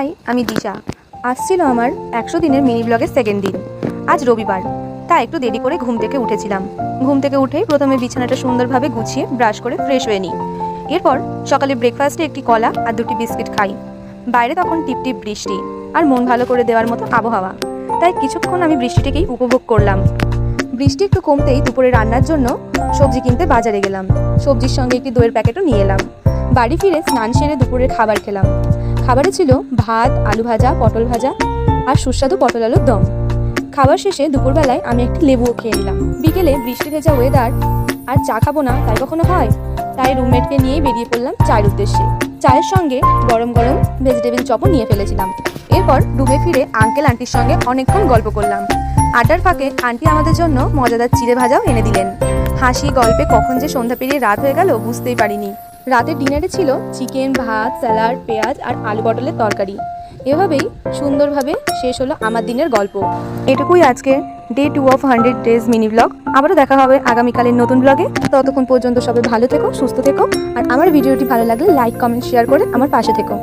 High, আমি দিশা। আসছিল আমার 100 দিনের মিনি ব্লগের সেকেন্ড দিন। আজ রবিবার, তাই একটু দেরি করে ঘুম থেকে উঠেছিলাম। ঘুম থেকে উঠেই প্রথমে বিছানাটা সুন্দরভাবে গুছিয়ে ব্রাশ করে ফ্রেশ হয়ে নিই। এরপর সকালে ব্রেকফাস্টে একটি কলা আর 2টি বিস্কিট খাই। বাইরে তখন টিপটিপ বৃষ্টি আর মন ভালো করে দেওয়ার মতো আবহাওয়া, তাই কিছুক্ষণ আমি বৃষ্টিটাকেই উপভোগ করলাম। বৃষ্টি একটু কমতেই দুপুরে রান্নার জন্য সবজি কিনতে বাজারে গেলাম। সবজির সঙ্গে একটি দইয়ের প্যাকেটও নিয়ে এলাম। বাড়ি ফিরে স্নান সেরে দুপুরের খাবার খেলাম। খাবারে ছিল ভাত, আলু ভাজা, পটল ভাজা আর সুস্বাদু পটল আলুর দম। খাবার শেষে দুপুরবেলায় আমি একটি লেবুও খেয়ে নিলাম। বিকেলে বৃষ্টি ভেজা ওয়েদার, আর চা খাবো না তাই কখনো হয়, তাই রুমমেটকে নিয়েই বেরিয়ে পড়লাম চায়ের উদ্দেশ্যে। চায়ের সঙ্গে গরম গরম ভেজিটেবিল চপও নিয়ে ফেলেছিলাম। এরপর রুমে ফিরে আঙ্কেল আন্টির সঙ্গে অনেকক্ষণ গল্প করলাম। আড্ডার ফাঁকে আন্টি আমাদের জন্য মজাদার চিড়ে ভাজাও এনে দিলেন। হাসি গল্পে কখন যে সন্ধ্যা পেরিয়ে রাত হয়ে গেল বুঝতেই পারিনি। রাতের ডিনারে ছিল চিকেন, ভাত, স্যালাড, পেঁয়াজ আর আলু পটলের তরকারি। এভাবেই সুন্দরভাবে শেষ হলো আমার দিনের গল্প। এটুকুই আজকে day 2 of 100 days mini blog. আবারও দেখা হবে আগামীকালের নতুন ব্লগে। ততক্ষণ পর্যন্ত সবাই ভালো থেকো, সুস্থ থেকো, আর আমার ভিডিওটি ভালো লাগলে লাইক, কমেন্ট, শেয়ার করে আমার পাশে থেকো।